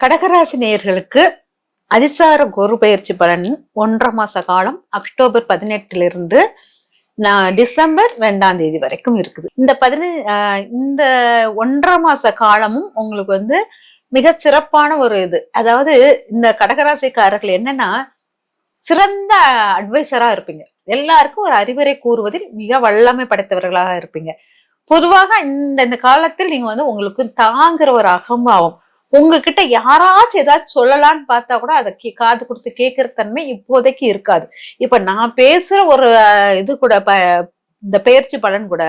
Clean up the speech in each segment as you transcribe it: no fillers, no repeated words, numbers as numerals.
கடகராசி நேயர்களுக்கு அதிசார குரு பயிற்சி பலன் 1.5 மாச காலம் அக்டோபர் 18 டிசம்பர் 2 வரைக்கும் இருக்குது. இந்த 1.5 மாச காலமும் உங்களுக்கு மிக சிறப்பான ஒரு இது. அதாவது இந்த கடகராசிக்காரர்கள் என்னன்னா சிறந்த அட்வைசரா இருப்பீங்க. எல்லாருக்கும் ஒரு அறிவுரை கூறுவதில் மிக வல்லமை படைத்தவர்களாக இருப்பீங்க. பொதுவாக இந்த காலத்தில் நீங்க உங்களுக்கு தாங்குற ஒரு அகம்பாவம், உங்ககிட்ட யாராச்சும் ஏதாச்சும் சொல்லலான்னு பார்த்தா கூட அதை காது கொடுத்து கேட்கிற தன்மை இப்போதைக்கு இருக்காது. இப்ப நான் பேசுற ஒரு இது கூட இந்த பயிற்சி பலன் கூட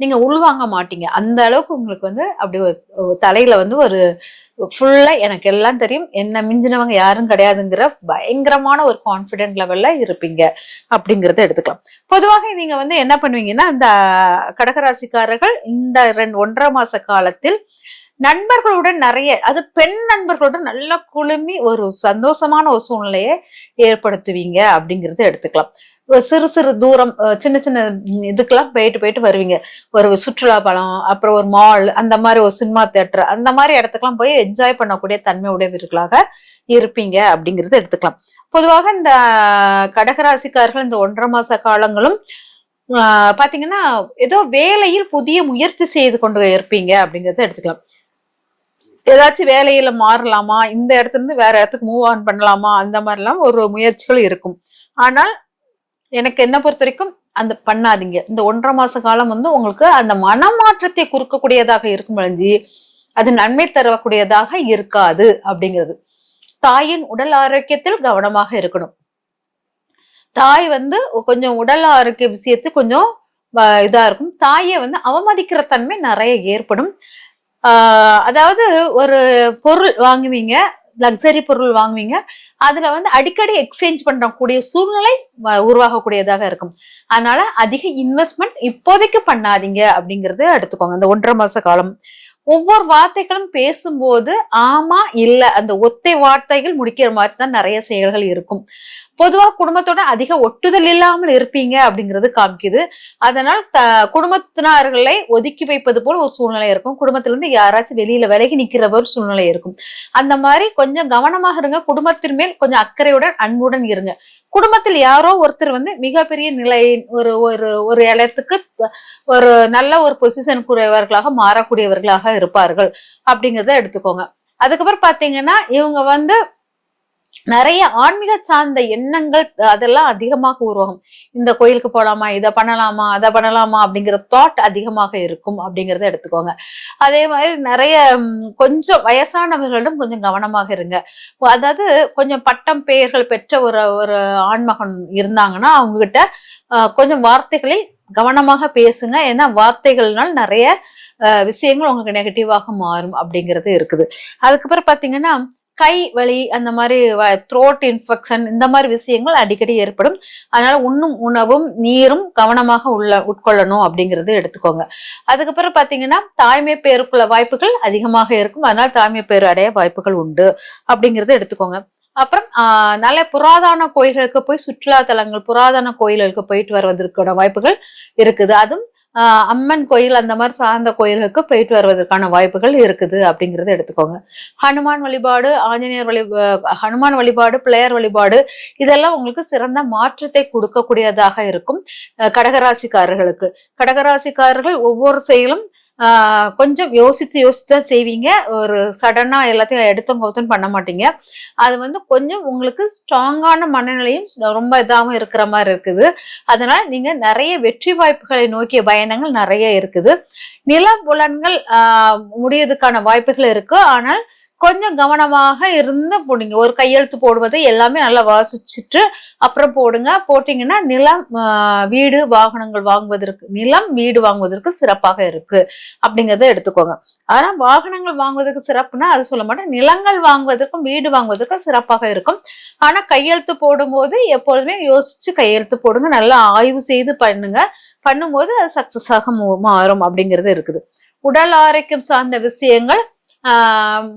நீங்க உள்வாங்க மாட்டீங்க. அந்த அளவுக்கு உங்களுக்கு அப்படி தலையில ஒரு ஃபுல்லா எனக்கு எல்லாம் தெரியும், என்ன மிஞ்சினவங்க யாரும் கிடையாதுங்கிற பயங்கரமான ஒரு கான்பிடென்ட் லெவல்ல இருப்பீங்க அப்படிங்கறத எடுத்துக்கலாம். பொதுவாக நீங்க என்ன பண்ணுவீங்கன்னா, இந்த கடகராசிக்காரர்கள் இந்த 1.5 மாச காலத்தில் நண்பர்களுடன் நிறைய, அது பெண் நண்பர்களுடன் நல்லா குழுமி ஒரு சந்தோஷமான ஒரு சூழ்நிலையை ஏற்படுத்துவீங்க அப்படிங்கறத எடுத்துக்கலாம். சிறு சிறு தூரம் சின்ன சின்ன இதுக்கெல்லாம் போயிட்டு வருவீங்க. ஒரு சுற்றுலா பலம், அப்புறம் ஒரு மால், அந்த மாதிரி ஒரு சினிமா தியேட்டர், அந்த மாதிரி இடத்துக்குலாம் போய் என்ஜாய் பண்ணக்கூடிய தன்மை உடையவர்களாக இருப்பீங்க அப்படிங்கறத எடுத்துக்கலாம். பொதுவாக இந்த கடகராசிக்காரர்கள் இந்த 1.5 மாச காலங்களும் பாத்தீங்கன்னா ஏதோ வேலையில் புதிய முயற்சி செய்து கொண்டு இருப்பீங்க அப்படிங்கறத எடுத்துக்கலாம். ஏதாச்சும் வேலையில மாறலாமா, இந்த இடத்துல இருந்து வேற இடத்துக்கு மூவ் ஆன் பண்ணலாமா, அந்த மாதிரிலாம் ஒரு முயற்சிகள் இருக்கும். ஆனால் எனக்கு என்ன பொறுத்த வரைக்கும் அந்த பண்ணாதீங்க. இந்த 1.5 மாச காலம் உங்களுக்கு அந்த மனமாற்றத்தை குறுக்கக்கூடியதாக இருக்கும் பொழுது அது நன்மை தரக்கூடியதாக இருக்காது அப்படிங்கிறது. தாயின் உடல் ஆரோக்கியத்தில் கவனமாக இருக்கணும். தாய் கொஞ்சம் உடல் ஆரோக்கிய விஷயத்து கொஞ்சம் இதா இருக்கும். தாயை அவமதிக்கிற தன்மை நிறைய ஏற்படும். அதாவது ஒரு பொருள் வாங்குவீங்க, லக்ஸரி பொருள் வாங்குவீங்க, அதுல அடிக்கடி எக்ஸ்சேஞ்ச் பண்ணக்கூடிய சூழ்நிலை உருவாகக்கூடியதாக இருக்கும். அதனால அதிக இன்வெஸ்ட்மெண்ட் இப்போதைக்கு பண்ணாதீங்க அப்படிங்கறது எடுத்துக்கோங்க. இந்த 1.5 மாச காலம் ஒவ்வொரு வார்த்தைகளும் பேசும்போது ஆமா இல்ல அந்த ஒத்தை வார்த்தைகள் முடிக்கிற மாதிரி தான் நிறைய செயல்கள் இருக்கும். பொதுவா குடும்பத்தோட அதிக ஒட்டுதல் இல்லாமல் இருப்பீங்க அப்படிங்கிறது காமிக்குது. அதனால் குடும்பத்தினர்களை ஒதுக்கி வைப்பது போல ஒரு சூழ்நிலை இருக்கும். குடும்பத்துல இருந்து யாராச்சும் வெளியில விலகி நிக்கிற ஒரு சூழ்நிலை இருக்கும். அந்த மாதிரி கொஞ்சம் கவனமாக இருங்க. குடும்பத்தின் மேல் கொஞ்சம் அக்கறையுடன் அன்புடன் இருங்க. குடும்பத்தில் யாரோ ஒருத்தர் மிகப்பெரிய நிலை ஒரு ஒரு ஒரு இடத்துக்கு ஒரு நல்ல ஒரு பொசிஷன் கூடியவர்களாக மாறக்கூடியவர்களாக இருப்பார்கள் அப்படிங்கிறத எடுத்துக்கோங்க. அதுக்கப்புறம் பாத்தீங்கன்னா இவங்க நிறைய ஆன்மீக சார்ந்த எண்ணங்கள் அதெல்லாம் அதிகமாக உருவாகும். இந்த கோயிலுக்கு போலாமா, இதை பண்ணலாமா, அதை பண்ணலாமா அப்படிங்கிற தாட் அதிகமாக இருக்கும் அப்படிங்கிறத எடுத்துக்கோங்க. அதே மாதிரி நிறைய கொஞ்சம் வயசானவர்களிடம் கொஞ்சம் கவனமாக இருங்க. அதாவது கொஞ்சம் பட்டம் பெயர்கள் பெற்ற ஒரு ஆண்மகன் இருந்தாங்கன்னா அவங்க கிட்ட கொஞ்சம் வார்த்தைகளில் கவனமாக பேசுங்க. ஏன்னா வார்த்தைகள்னால் நிறைய விஷயங்கள் உங்களுக்கு நெகட்டிவாக மாறும் அப்படிங்கிறது இருக்குது. அதுக்கப்புறம் பாத்தீங்கன்னா கை வலி, அந்த மாதிரி த்ரோட் இன்ஃபெக்ஷன், இந்த மாதிரி விஷயங்கள் அடிக்கடி ஏற்படும். அதனால உணவும் நீரும் கவனமாக உட்கொள்ளணும் அப்படிங்கறது எடுத்துக்கோங்க. அதுக்கப்புறம் பாத்தீங்கன்னா தாய்மை பேருக்குள்ள வாய்ப்புகள் அதிகமாக இருக்கும். அதனால தாய்மை பேரு அடைய வாய்ப்புகள் உண்டு அப்படிங்கறத எடுத்துக்கோங்க. அப்புறம் நல்ல புராதன கோயில்களுக்கு போய் சுற்றுலா தலங்கள், புராதன கோயில்களுக்கு போயிட்டு வருவதற்கான வாய்ப்புகள் இருக்குது. அதுவும் அம்மன் கோயில் அந்த மாதிரி சார்ந்த கோயில்களுக்கு போயிட்டு வருவதற்கான வாய்ப்புகள் இருக்குது அப்படிங்கறத எடுத்துக்கோங்க. ஹனுமான் வழிபாடு, ஹனுமான் வழிபாடு, பிள்ளையார் வழிபாடு, இதெல்லாம் உங்களுக்கு சிறந்த மாற்றத்தை கொடுக்கக்கூடியதாக இருக்கும். கடகராசிக்காரர்களுக்கு கடகராசிக்காரர்கள் ஒவ்வொரு செயலும் கொஞ்சம் யோசித்துதான் செய்வீங்க. ஒரு சடனா எல்லாத்தையும் எடுத்தோம் பண்ண மாட்டீங்க. அது கொஞ்சம் உங்களுக்கு ஸ்ட்ராங்கான மனநிலையும் ரொம்ப இதாகவும் இருக்கிற மாதிரி இருக்குது. அதனால நீங்க நிறைய வெற்றி வாய்ப்புகளை நோக்கிய பயணங்கள் நிறைய இருக்குது. நிலபுலன்கள் முடியறதுக்கான வாய்ப்புகள் இருக்கு. ஆனால் கொஞ்சம் கவனமாக இருந்து போடுங்க. ஒரு கையெழுத்து போடுவது எல்லாமே நல்லா வாசிச்சுட்டு அப்புறம் போடுங்க. போட்டீங்கன்னா நிலம் வீடு வாகனங்கள் வாங்குவதற்கு சிறப்பாக இருக்கு அப்படிங்கறத எடுத்துக்கோங்க. ஆனா வாகனங்கள் வாங்குவதற்கு சிறப்புனா அது சொல்ல மாட்டேன். நிலங்கள் வாங்குவதற்கும் வீடு வாங்குவதற்கும் சிறப்பாக இருக்கும். ஆனா கையெழுத்து போடும்போது எப்பொழுதுமே யோசிச்சு கையெழுத்து போடுங்க. நல்லா ஆய்வு செய்து பண்ணும்போது அது சக்சஸ் ஆக மாறும் அப்படிங்கிறது இருக்குது. உடல் ஆரோக்கியம் சார்ந்த விஷயங்கள்,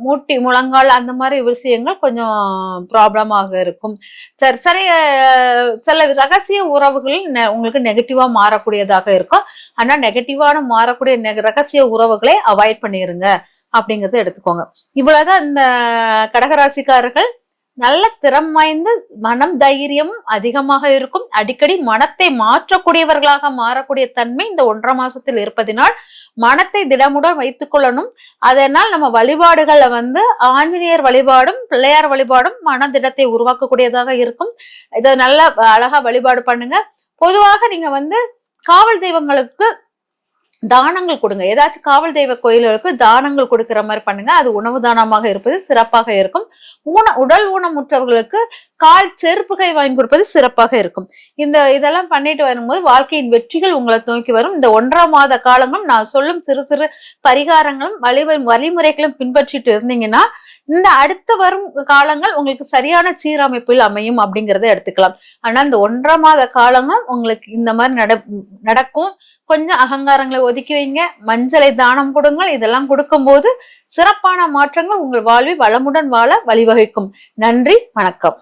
மூட்டி முழங்கால் அந்த மாதிரி விஷயங்கள் கொஞ்சம் ப்ராப்ளமாக இருக்கும். சரி சில ரகசிய உறவுகள் உங்களுக்கு நெகட்டிவா மாறக்கூடியதாக இருக்கும். ஆனா நெகட்டிவான மாறக்கூடிய ரகசிய உறவுகளை அவாய்ட் பண்ணிருங்க அப்படிங்கறத எடுத்துக்கோங்க. இவ்வளவுதான் இந்த கடகராசிக்காரர்கள். நல்ல திறம் வாய்ந்த மனம் தைரியம் அதிகமாக இருக்கும். அடிக்கடி மனத்தை மாற்றக்கூடியவர்களாக மாறக்கூடிய தன்மை இந்த 1.5 மாசத்தில் இருப்பதினால் மனத்தை திடமுடன் வைத்துக் கொள்ளணும். அதனால் நம்ம வழிபாடுகள்ல ஆஞ்சநேயர் வழிபாடும் பிள்ளையார் வழிபாடும் மனதிடத்தை உருவாக்கக்கூடியதாக இருக்கும். இதை நல்லா அழகா வழிபாடு பண்ணுங்க. பொதுவாக நீங்க காவல் தெய்வங்களுக்கு தானங்கள் கொடுங்க. ஏதாச்சும் காவல் தெய்வ கோயில்களுக்கு தானங்கள் கொடுக்கிற மாதிரி பண்ணுங்க. அது உணவு தானமாக இருப்பது சிறப்பாக இருக்கும். உடல் ஊனமுற்றவர்களுக்கு கால் செருப்புகை வாங்கி கொடுப்பது சிறப்பாக இருக்கும். இதெல்லாம் பண்ணிட்டு வரும்போது வாழ்க்கையின் வெற்றிகள் உங்களை நோக்கி வரும். இந்த 1.5 மாத காலங்களும் நான் சொல்லும் சிறு சிறு பரிகாரங்களும் வழிமுறைகளும் பின்பற்றிட்டு இருந்தீங்கன்னா இந்த அடுத்த வரும் காலங்கள் உங்களுக்கு சரியான சீரமைப்பில் அமையும் அப்படிங்கறத எடுத்துக்கலாம். ஆனா இந்த 1.5 மாத காலங்களும் உங்களுக்கு இந்த மாதிரி நடக்கும். கொஞ்சம் அகங்காரங்களை ஒதுக்கி வைங்க. மஞ்சளை தானம் கொடுங்கள். இதெல்லாம் கொடுக்கும்போது சிறப்பான மாற்றங்கள் உங்கள் வாழ்வில் வளமுடன் வாழ வழிவகுக்கும். நன்றி, வணக்கம்.